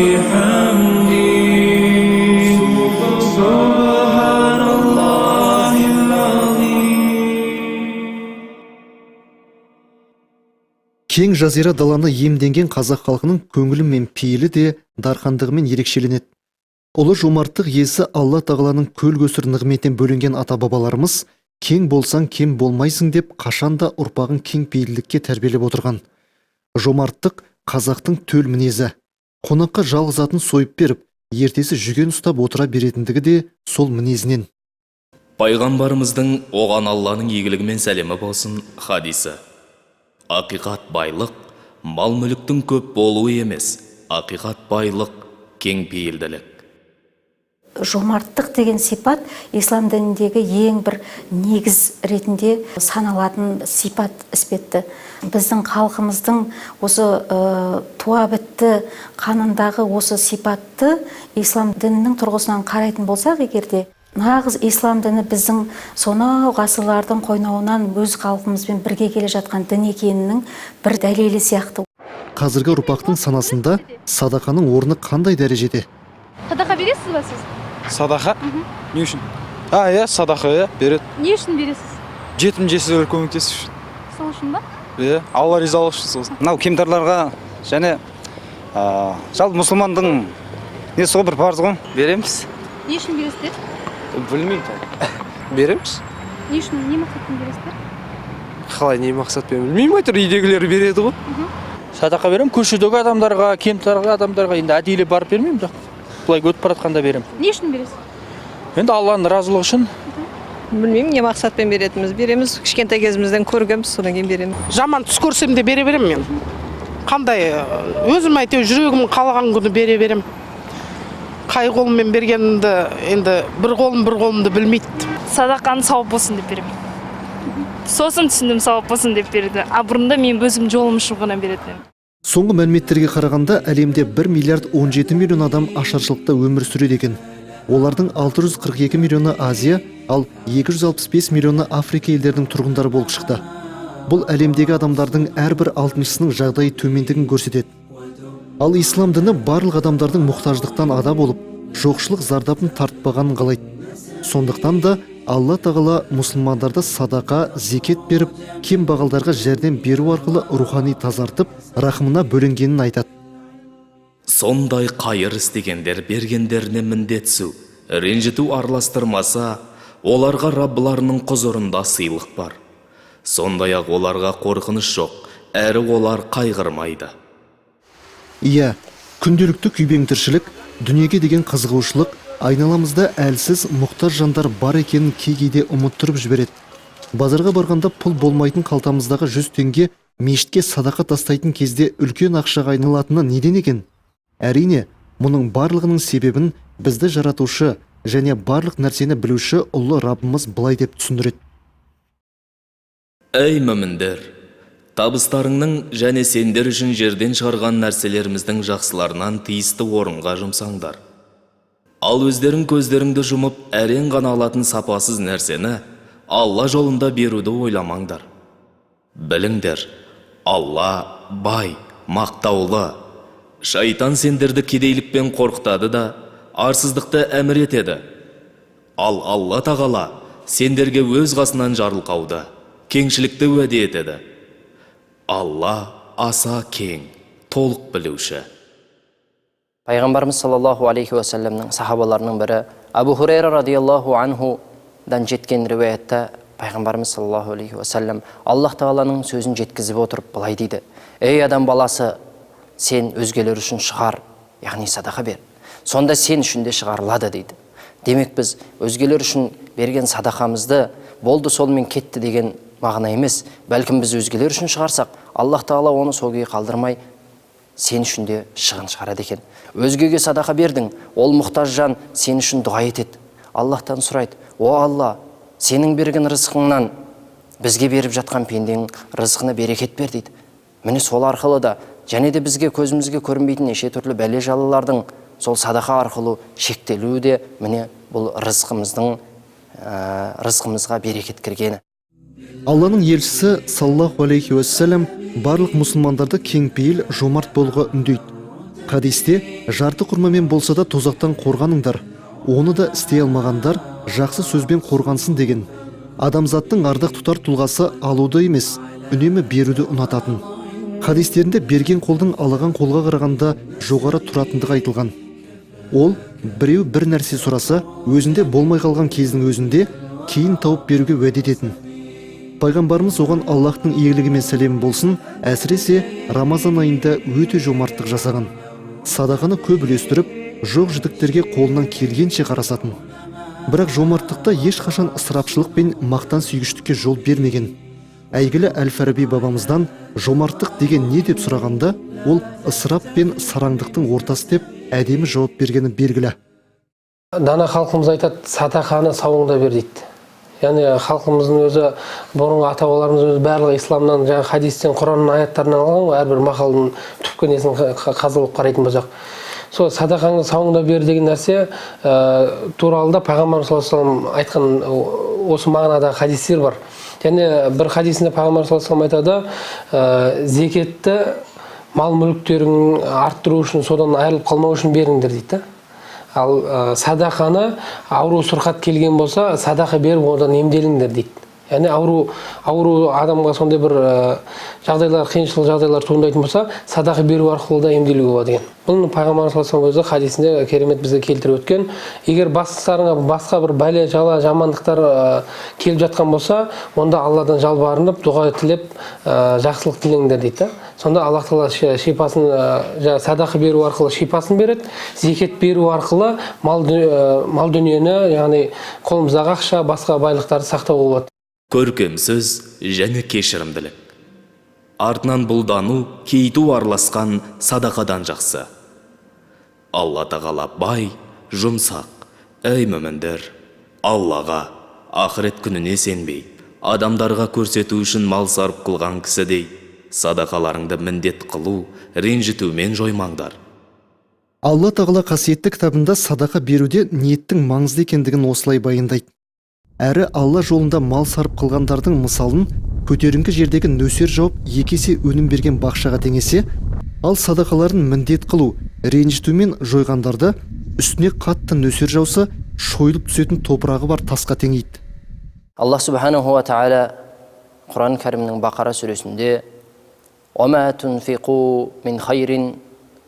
وبحمده سبحان الله العظيم. Кең жазира даланы иемденген қазақ халқының көңілі мен пейілі де дархандығымен ерекшеленеді. Ұлы жомарттық иесі Алла тағаланың көл көсір нығметен бөлінген ата-бабаларымыз кең болсаң кем болмайсың деп қашанда ұрпағын кең пейілдікке тәрбиелеп отырған. Жомарттық қазақтың төл мінезі. Қонаққа жалғыз атын сойып беріп, ертесі жүген ұстап отыра беретіндігі де сол мінезінен. Пайғамбарымыздың оған Алланың игілігі мен сәлемі болсын хадисі. Ақиқат байлық, мал мүліктің көп болуы емес, ақиқат байлық, кең пейілділік. Жомарттық деген сипат ислам дініндегі ең бір негіз ретінде саналатын сипат іспетті. Біздің халқымыздың осы туа бітті қанындағы осы сипатты ислам дінінің тұрғысынан қарайтын болсақ егерде, нағыз ислам діні біздің сонау ғасырлардың қойнауынан өз халқымызбен бірге келе жатқан дін екенінің бір дәлелі сияқты. Қазіргі ұрпақтың санасында садақаның орны қандай дәрежеде? Садақа бересіз ба сіз? Садақа? Не үшін? Иә, садақа, береді. Не үшін бересіз? Жетім жесірлер көмектесу үшін. Сол үшін ба? Алла ризалық үшін сосын. Мынау кемтарларға және жалпы мұсылмандың несі ғой, бір парыз ғой, береміз. Не үшін бересіздер? Білмеймін. Береміз. Не үшін, не мақсатпен бересіздер? Қалай не мақсатпен білмеймін, әйтеуір үйдегілер береді ғой. Садақа берем, көшедегі адамдарға, кемтарға адамдарға енді әдейілеп барып бермеймін да. Бұлай өтіп баратқанда берем. Не үшін бересіз? Енді Алланың разылығы үшін. Білмеймін, не мақсатпен беретініміз. Береміз, кішкентай кезімізден көргенбіз, содан кейін беремін. Жаман түс көрсем де бере берем мен. Қандай өзім әйтеуір жүрегім қалаған күні бере берем. Қай қолыммен бергенімді енді бір қолымды білмейді. Садақаны сауап болсын деп беремін. Сосын түсіндім сауап болсын деп берді. Бұрында мен өзім жолым үшін ғана беретін. Соңғы мәліметтерге қарағанда әлемде 1 миллиард 17 миллион адам ашаршылықта өмір сүреді екен. Олардың 642 миллионы Азия, ал 265 миллионы Африка елдерінің тұрғындары болып шықты. Бұл әлемдегі адамдардың әрбір 60-сының жағдайы төмендігін көрсетеді. Ал ислам діні барлық адамдардың мұқтаждықтан ада болып, жоқшылық зардабын тартпағанын қалайды. Сондықтан да Алла тағала мұсылмандарды садақа, зекет беріп, кем бағалдарға жәрдем беру арқылы рухани тазартып, рахымына бөлінгенін айтады. Сондай қайыр істегендер бергендеріне міндетсу, ренжіту араластырмаса, оларға Раббыларының құзырында сыйлық бар. Сондай-ақ оларға қорқыныш жоқ, әрі олар қайғырмайды. Иә, күнделікті күйбең тіршілік, дүниеге деген қызығушылық, айналамызда әлсіз, мұқтаж жандар бар екенін кейде ұмыттырып жібереді. Базарға барғанда пұл болмайтын қалтамыздағы 100 теңге мешітке садақа тастайтын кезде үлкен ақшаға айналатыны неден екен? Әрине, мұның барлығының себебін бізді жаратушы және барлық нәрсені білуші ұлы Раббымыз былай деп түсіндіреді. Әй мүміндер, табыстарыңның және сендер үшін жерден шығарған нәрселеріміздің жақсыларынан тиісті орынға жұмсаңдар. Ал өздерің көздеріңді жұмып, әрең ғана алатын сапасыз нәрсені Алла жолында беруді ойламаңдар. Біліңдер, Алла бай, мақтаулы. Шайтан сендерді кедейлікпен қорқытады да, арсыздықты әмір етеді. Ал Алла тағала сендерге өз қасынан жарылқауды, кеңшілікті уәде етеді. Алла аса кең, толық білуші. Пайғамбарымыз саллаллаху алейхи уассаламның сахабаларының бірі Абу Хурайра радиаллаху анхудан жеткен риуаятта Пайғамбарымыз саллаллаху алейхи уассалам Аллах тағаланың сөзін жеткізіп отырып былай дейді: ей адам баласы, сен өзгелер үшін шығар, яғни садақа бер, сонда сен үшін де шығарылады дейді. Демек біз өзгелер үшін берген садақамызды болды солмен кетті деген мағына емес, бәлкім біз өзгелер үшін шығарсақ, Аллах тағала оны сол күйі қалдырмай сен үшін де шығын шығарады екен. Өзгеге садақа бердің, ол мұқтаж жан сен үшін дұға етеді. Аллахтан сұрайды: о Алла, сенің берген рызқыңнан бізге беріп жатқан пенденің рызқына берекет бер дейді. Міне сол арқылы да және де бізге көзімізге көрінбейтін неше түрлі бәле жалалардың сол садақа арқылы шектелуі де міне бұл рызқымызға берекет кіргені. Алланың елшісі саллаллаху алейхи уассалам барлық мұсылмандарды кеңпейіл, жомарт болуға үндейді. Хадисте жарты құрмамен болса да тозақтан қорғаныңдар, оны да істей алмағандар жақсы сөзбен қорғансын деген. Адамзаттың ардақ тұтар тұлғасы алуды емес, үнемі беруді ұнататын. Хадистерінде берген қолдың алған қолға қарағанда жоғары тұратындығы айтылған. Ол біреу бір нәрсе сұраса, өзінде болмай қалған кездің өзінде кейін тауып беруге уәде ететін. Пайғамбарымыз оған Аллахтың игілігі мен сәлемі болсын, әсіресе Рамазан айында өте жомарттық жасаған. Садақаны көп үлестіріп, жоқ жітіктерге қолынан келгенше қарасатын. Бірақ жомарттықта ешқашан ысырапшылық пен мақтан сүйгіштікке жол бермеген. Әйгілі Әл-Фараби бабамыздан жомарттық деген не деп сұрағанда, ол ысырап пен сараңдықтың ортасы деп әдемі жауап бергені белгілі. Дана халқымыз айтады, садақаны сауыңда бер дейді. Яғни халқымыздың өзі, бұрынғы ата-бабаларымыз өзі барлығы исламнан, жаңа хадистен, Құранның аяттарынан алған ғой, әрбір мақалдың түпкі несін қазылып қарайтын болсақ. Сол садақаны сауыңда бер деген нәрсе туралы да Пайғамбар саллаллаху алейхи ва саллям айтқан осы мағынада хадистер бар. Және бір хадисінде Пайғамбар саллаллаху алейхи ва саллям айтады, зекетті мал мүліктерін арттыру үшін, содан айырылып қалмау үшін беріңдер дейді. Ал садақаны ауру сырқат келген болса, садақа беріп одан емделіңдер дейді. Яғни ауру адамға сондай бір жағдайлар, қиыншылық жағдайлар туындайтын болса, садақа беру арқылы да емделуге болады екен. Бұл Пайғамбар саллаллаху алейхи ва саллям хадисінде керемет бізге келтіріп өткен. Егер бастарыңа басқа бір бәле, жала, жамандықтар келіп жатқан болса, онда Алладан жалбарынып, дұға тілеп, жақсылық тілеңдер дейді. Сонда Аллах Тағала шипасын, садақа беру арқылы шипасын береді, зекет беру арқылы мал дүниені, яғни қолымыздағы ақша, басқа байлықтарды сақтауға болады. Көркем сөз және кешірімділік. Артынан бұлдану, кейту араласқан садақадан жақсы. Алла Тағала бай, жұмсақ, әй мүміндер, Аллаға, ақырет күніне сенбей, адамдарға көрсету үшін мал сарып қылған кісідей, садақаларыңды міндет қылу, ренжітумен жоймаңдар. Алла Тағала қасиетті кітабында садақа беруде ниеттің маңызды екендігін осылай баяндайды. Әрі Алла жолында мал сарып қылғандардың мысалын көтеріңкі жердегі нөсер жауып екесе өнім берген бақшаға теңесе, ал садақаларын міндет қылу, ренжітумен жойғандарды үстіне қатты нөсер жауса, шойылып түсетін топырағы бар тасқа теңейді. Аллах субханаху ва тағала Құран кәрімнің Бақара сүресінде «Ома тунфиқу мин хайрин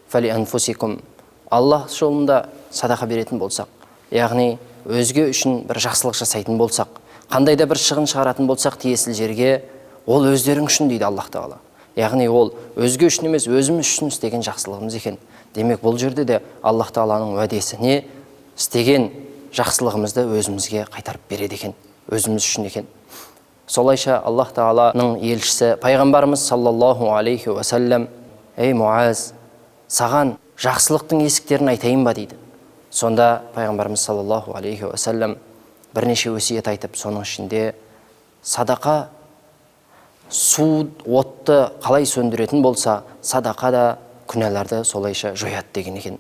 фали анфусикум». Аллах жолында садақа беретін болсақ, яғни өзге үшін бір жақсылық жасайтын болсақ, қандай да бір шығын шығаратын болсақ тиесілі жерге, ол өздерің үшін дейді Аллах Тағала. Яғни ол өзге үшін емес, өзіміз үшін істеген жақсылығымыз екен. Демек бұл жерде де Аллах Тағаланың уәдесі не? Істеген жақсылығымызды өзімізге қайтарып береді екен, өзіміз үшін екен. Солайша Аллах Тағаланың елшісі пайғамбарымыз саллаллаху алейхи ва саллям: «Ей Муаз, саған жақсылықтың есіктерін айтайын ба?» дейді. Сонда пайғамбарымыз саллаллаху алейхи ва саллям бірнеше өсиет айтып, соның ішінде садақа су, отты қалай сөндіретін болса, садақа да күнәларды солайша жояды деген екен.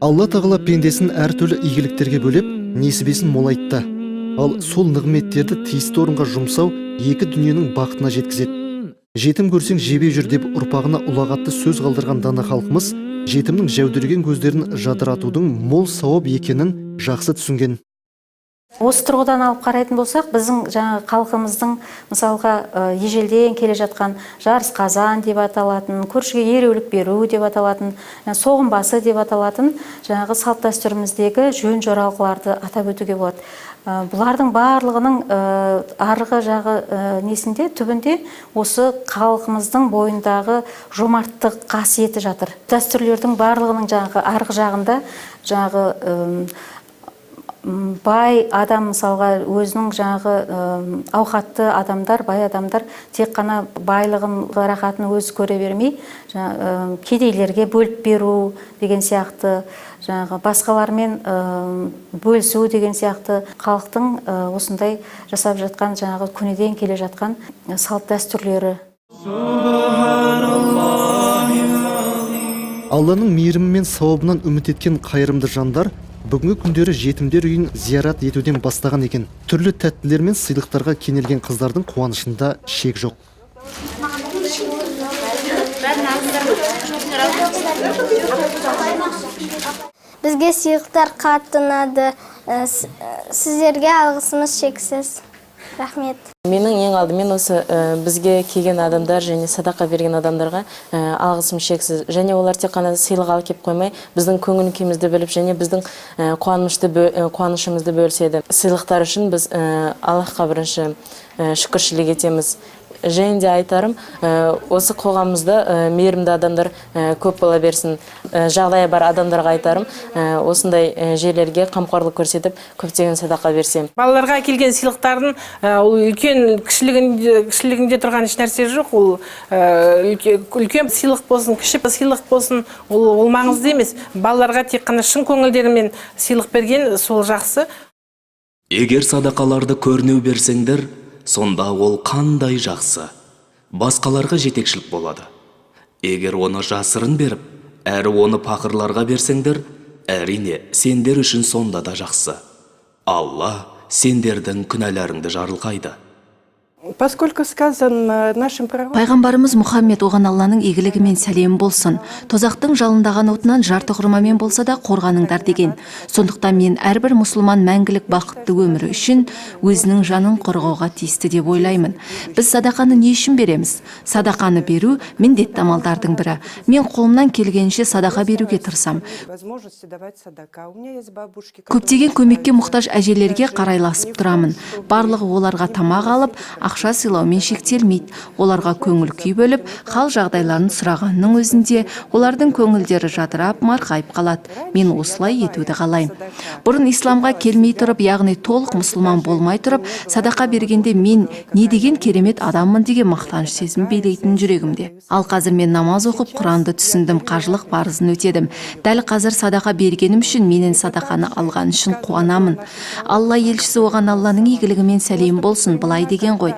Алла Тағала пендесін әртүрлі игіліктерге бөлеп, несібесін молайтты. Ал сол нығметтерді тиісті орынға жұмсау екі дүниенің бақытына жеткізеді. Жетім көрсең жебе жүр деп ұрпағына ұлағатты сөз қалдырған дана халқымыз жетімнің жәудіреген көздерін жадыратудың мол сауап екенін жақсы түсінген. Осы тұрғыдан алып қарайтын болсақ, біздің жаңа халқымыздың мысалға ежелден келе жатқан жарыс қазан деп аталатын, көршіге ереулік беру деп аталатын, соғымбасы деп аталатын жаңағы салт дәстүріміздегі жөн жоралғыларды атап өтуге болады. Бұлардың барлығының арғы жағы несінде, түбінде осы халқымыздың бойындағы жомарттық қасиеті жатыр. Дәстүрлердің барлығының жаңағы арғы жағында жаңағы бай адам, мысалға өзінің жаңағы ауқатты адамдар, бай адамдар тек қана байлығын, рахатын өзі көре бермей, кедейлерге бөліп беру деген сияқты, жаңағы басқалармен бөлісу деген сияқты халықтың осындай жасап жатқан жаңағы көнеден келе жатқан салт дәстүрлері. Алланың мейірімі мен сауабынан үміт еткен қайырымды жандар бүгінгі күндері жетімдер үйін зиярат етуден бастаған екен. Түрлі тәттілер мен сыйлықтарға кенелген қыздардың қуанышында шек жоқ. Бізге сыйлықтар қатты ұнады. Сіздерге алғысымыз шексіз. Рахмет. Менің ең алдымен осы бізге келген адамдар және садақа берген адамдарға алғысым шексіз. Және олар тек қана сыйлық алып келіп қоймай, біздің көңіл күйімізді біліп, және біздің қуанышымызды бөліседі. Сыйлықтар үшін біз Аллахқа бірінші шүкіршілік етеміз. Және де айтарым, осы қоғамымызда мейірімді адамдар көп бола берсін. Жағдайы бар адамдарға айтарым, осындай жерлерге қамқорлық көрсетіп, көптеген садақа берсем. Балаларға келген сыйлықтардың үлкен кішілігінде тұрған еш нәрсе жоқ. Ол үлкен сыйлық болсын, кіші сыйлық болсын, ол маңызды емес. Балаларға тек қана шын көңілдерімен сыйлық берген сол жақсы. Егер садақаларды көрінеу берсеңдер, сонда ол қандай жақсы, басқаларға жетекшілік болады. Егер оны жасырын беріп, әрі оны пақырларға берсеңдер, әрине сендер үшін сонда да жақсы. Алла сендердің күнәларыңды жарылқайды. Поскольку сказано нашим пророком... Пайғамбарымыз Мұхаммед оған Алланың игілігімен сәлем болсын. Тозақтың жалындаған отынан жарты құрмамен болса да қорғаныңдар деген. Сондықтан мен әрбір мұсылман мәңгілік бақытты өмірі үшін өзінің жанын қорғауға тиісті деп ойлаймын. Біз садақаны не үшін береміз? Садақаны беру міндетті амалдардың бірі. Мен қолымнан келгенше садақа беруге тырысам. Көптеген көмекке мұқтаж әжелерге қарайласып тұрамын. Барлығы оларға тамақ алып, ақша сыйлаумен шектелмейді. Оларға көңіл күй бөліп, хал жағдайларын сұрағанның өзінде олардың көңілдері жадырап, марқайып қалады. Мен осылай етуді қалаймын. Бұрын исламға келмей тұрып, яғни толық мұсылман болмай тұрып, садақа бергенде мен не деген керемет адаммын деген мақтаныш сезім билейтін жүрегімде. Ал қазір мен намаз оқып, Құранды түсіндім, қажылық парызын өтедім. Дәл қазір садақа бергенім үшін менен садақаны алған үшін қуанамын. Алла елшісі оған Алланың игілігімен сәлем болсын, былай деген ғой.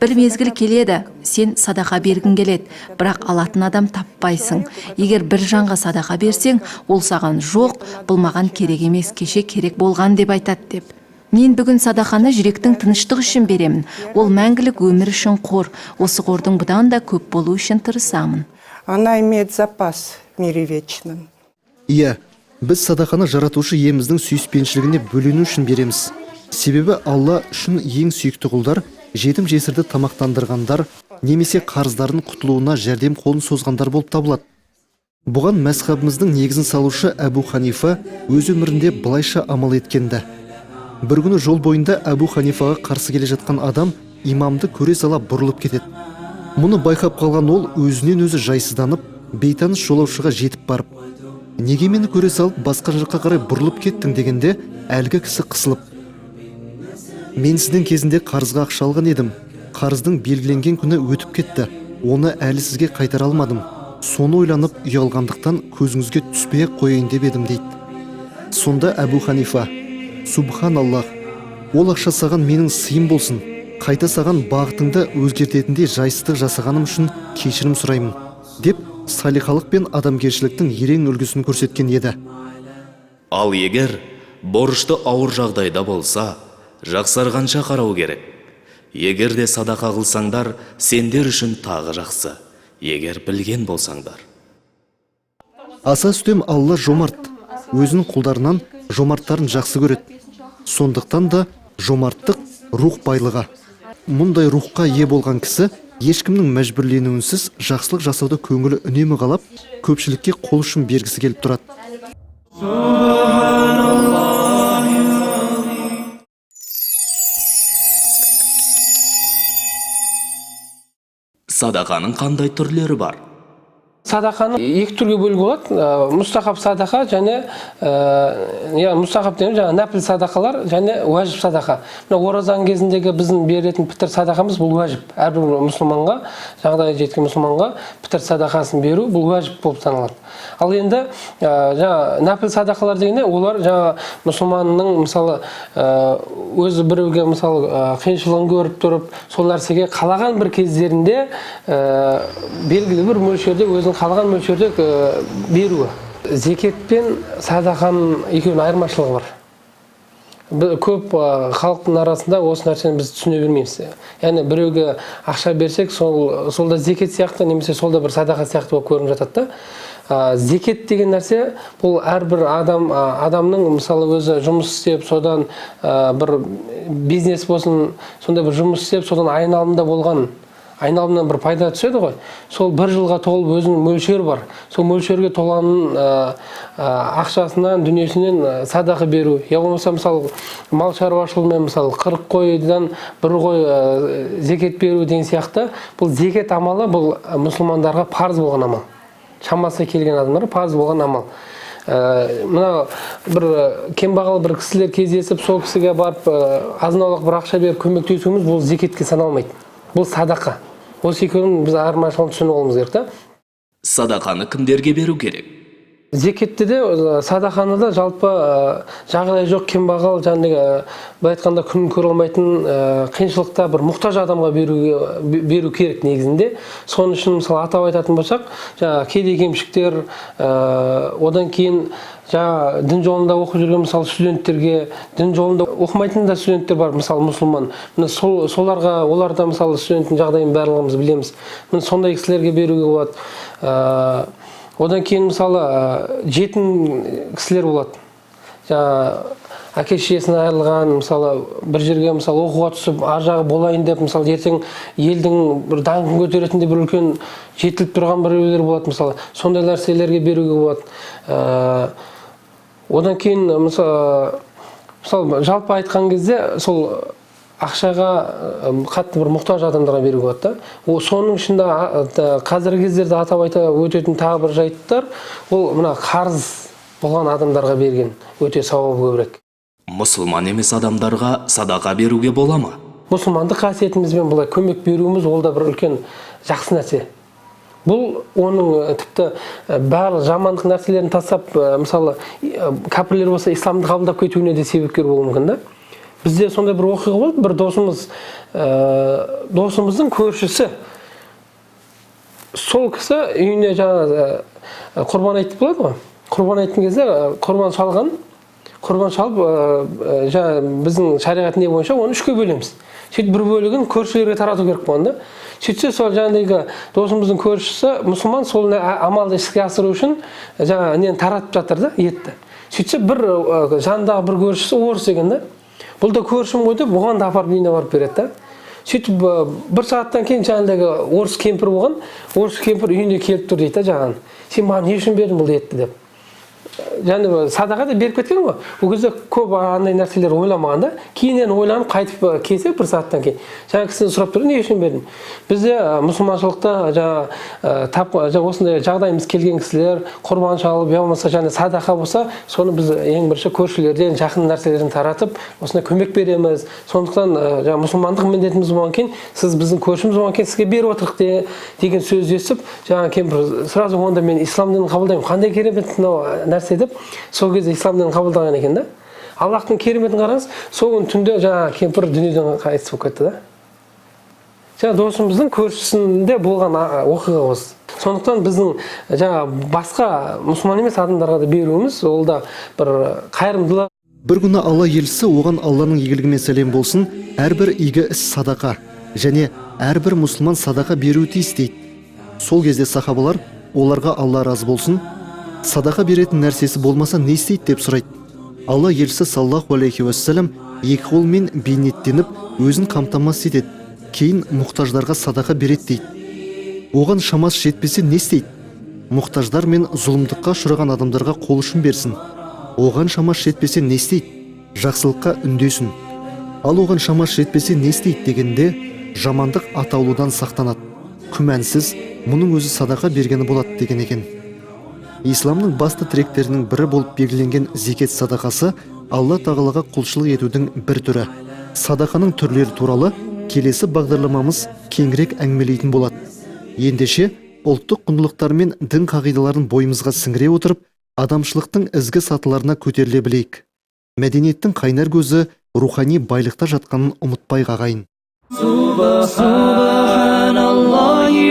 Бір мезгіл келеді, сен садақа бергің келеді, бірақ алатын адам таппайсың. Егер бір жанға садақа берсең, ол саған жоқ, бұл маған керек емес, кеше керек болған деп айтады деп. Мен бүгін садақаны жүректің тыныштық үшін беремін. Ол мәңгілік өмір үшін қор. Осы қордың бұдан да көп болу үшін тырысамын. Она имеет запас в мире вечном. Иә, біз садақаны жаратушы иеміздің сүйіспеншілігіне бөлену үшін береміз. Себебі Алла үшін ең сүйікті құлдар жетім жесірді тамақтандырғандар немесе қарыздарын құтылуына жәрдем қолын созғандар болып табылады. Бұған мәзхабымыздың негізін салушы Әбу Ханифа өз өмірінде былайша амал еткенді. Бір күні жол бойында Әбу Ханифаға қарсы келе жатқан адам имамды көре сала бұрылып кетеді. Мұны байқап қалған ол өзінен өзі жайсызданып, бейтаныс жолаушыға жетіп барып, неге мені көре салып басқа жаққа қарай бұрылып кеттің дегенде, әлгі кісі қысылып: мен сіздің кезінде қарызға ақша алған едім. Қарыздың белгіленген күні өтіп кетті. Оны әлі сізге қайтара алмадым. Соны ойланып ұялғандықтан көзіңізге түспей-ақ қояйын деп едім дейді. Сонда Әбу Ханифа: Субханаллах, ол ақша саған менің сыйым болсын. Қайта саған бағытыңды өзгертетіндей жайсыздық жасағаным үшін кешірім сұраймын деп салихалық пен адамгершіліктің ерең үлгісін көрсеткен еді. Ал егер борышты ауыр жағдайда болса, жақсарғанша қарау керек. Егер де садақа қылсаңдар, сендер үшін тағы жақсы, егер білген болсаңдар. Аса үстем Алла жомарт, өзінің құлдарынан жомарттарын жақсы көреді. Сондықтан да жомарттық рух байлығы. Мұндай рухқа ие болған кісі ешкімнің мәжбүрленуінсіз жақсылық жасауды көңілі үнемі қалап, көпшілікке қол ұшын бергісі келіп тұрады. Садақаның қандай түрлері бар? Садақаны екі түрге бөлуге болады. Мұстахаб садақа және мұстахаб деген жаңа нәпіл садақалар және уәжіп садақа. Оразаның кезіндегі біздің беретін пітір садақамыз бұл уәжіп. Әрбір мұсылманға, жағдайы жеткен мұсылманға пітір садақасын беру бұл уәжіп болып саналады. Ал енді жаңа нәпіл садақалар дегенде олар жаңа мұсылманның мысалы өзі біреуге мысалы қиыншылығын көріп тұрып, сол нәрсеге қалаған бір кездерінде белгілі бір мөлшерде өзінің қалған мөлшерде беруі. Зекет пен садақаның екеуінің айырмашылығы бар. көп халықтың арасында осы нәрсені біз түсіне бермейміз. Яғни біреуге ақша берсек, сол да зекет сияқты, немесе сол да бір садақа сияқты болып көрініп жатады да. Зекет деген нәрсе бұл әрбір адамның мысалы өзі жұмыс істеп, содан бір бизнес болсын, сондай бір жұмыс істеп, содан айналымнан бір пайда түседі ғой. Сол бір жылға толып өзінің мөлшері бар. Сол мөлшерге толғанның ақшасынан, дүниесінен садақа беру. Я болмаса мысалы мал шаруашылығымен мысалы 40 қойдан бір қой зекет беру деген сияқты. Бұл зекет амалы бұл мұсылмандарға парыз болған амал. Шамасы келген адамдарға парыз болған амал. Мына бір кембағал бір кісілер кездесіп, сол кісіге барып азын-аулақ бір ақша беріп көмектесуіміз бұл зекетке саналмайды. Бұл садақа. Осы екеуінің біз айырмашылығын түсініп алуымыз керек та. Садақаны кімдерге беру керек? Зекетте де, садақаны да жалпы жағдайы жоқ кембағал, жаңағы былай айтқанда күнін көре алмайтын қиыншылықта бір мұқтаж адамға беру керек негізінде. Соның үшін мысалы атап айтатын болсақ, кедей кемшіктер, одан кейін дін жолында оқып жүрген мысалы студенттерге, дін жолында оқымайтын да студенттер бар, мысалы мұсылман. Оларда мысалы студенттің жағдайын барлығымыз білеміз. Сондай кісілерге беруге болады. Одан кейін мысалы жетім кісілер болады. Әке-шешесінен айырылған, мысалы бір жерге мысалы оқуға түсіп, ар жағы болайын деп, мысалы ертең елдің бір даңқын көтеретін бір үлкен жетіліп тұрған біреулер болады, мысалы сондай нәрселерге беруге болады. Одан кейін мысалы жалпы айтқан кезде сол ақшаға қатты бір мұқтаж адамдарға беруге болады да. Соның ішінде қазіргі кездерде атап айта өтетін тағы бір жайттар, ол мына қарыз болған адамдарға берген өте сауабы көбірек. Мұсылман емес адамдарға садақа беруге бола ма? Мұсылмандық қасиетімізбен бұлай көмек беруіміз ол да бір үлкен жақсы нәрсе. Бұл оның тіпті барлық жамандық нәрселерін тастап, мысалы кәпірлер болса исламды қабылдап кетуіне де себепкер болуы мүмкін да. Бізде сондай бір оқиға болды, бір досымыздың көршісі. Сол кісі үйіне құрбан айтып болады ғой. Құрбан айтқан кезде құрбан шалып, біздің шариғат не бойынша оны үшке бөлеміз. Сөйтіп бір бөлігін көршілерге тарату керек болған да. Сөйтсе сол жаңағы досымыздың көршісі мұсылман сол амалды іске асыру үшін нені таратып жатыр да, етті. Сөйтсе бір жандағы бір көршісі орыс екен да. Бұл да көршім ғой деп, бұған да апарып үйіне барып береді да. Сөйтіп бір сағаттан кейін жаңағы орыс кемпір болған, орыс кемпір үйіне келіп тұр дейді жаңағы. Сен маған не үшін бердің бұл етті деп. Және садақа да беріп кеткен ғой. Бұл кезде көп андай нәрселер ойламаған да. Кейіннен ойланып қайтып келсе бір сағаттан кейін. Жаңа кісіден сұрап тұр, не үшін бердің? Бізде мұсылманшылықта осындай жағдайымыз келген кісілер құрбан шалып, я болмаса садақа болса, соны біз ең бірінші көршілерден жақын нәрселерін таратып, осындай көмек береміз. Сондықтан мұсылмандық міндетіміз болған кейін, сіз біздің көршіміз болған кейін сізге беріп отырық деген сөз естіп, жаңа кемпір сразу онда мен ислам дінін қабылдаймын. Қандай керемет нәрсе деп, сол кезде ислам дінін қабылдаған екен да. Аллахтың кереметін қараңыз, сол күні түнде жаңа кемпір дүниеден қайтыс болып кетті да. Жаңа досымыздың көршісінде болған оқиға осы. Сондықтан біздің басқа мұсылман емес адамдарға да беруіміз, ол да бір қайырымдылық. Бір күні Алла елшісі оған Алланың игілігімен сәлем болсын, әрбір игі іс садақа, және әрбір мұсылман садақа беруі тиіс дейді. Сол кезде сахабалар оларға Алла разы болсын, садақа беретін нәрсесі болмаса не істейді деп сұрайды. Алла елшісі саллаллаху алейхи уассалам екі қолмен бейнеттеніп өзін қамтамасыз етеді, кейін мұқтаждарға садақа береді дейді. Оған шамасы жетпесе не істейді? Мұқтаждар мен зұлымдыққа ұшыраған адамдарға қол ұшын берсін. Оған шамасы жетпесе не істейді? Жақсылыққа үндесін. Ал оған шамасы жетпесе не істейді дегенде, жамандық атаулыдан сақтанады. Күмәнсіз, мұның өзі садақа бергені болады деген екен. Исламның басты тіректерінің бірі болып белгіленген зекет садақасы Алла тағалаға құлшылық етудің бір түрі. Садақаның түрлері туралы келесі бағдарламамыз кеңірек әңгімелейтін болады. Ендеше ұлттық құндылықтар мен дін қағидаларын бойымызға сіңіре отырып, адамшылықтың ізгі сатыларына көтеріле білейік. Мәдениеттің қайнар көзі рухани байлықта жатқанын ұмытпай ағайын. Субханаллахи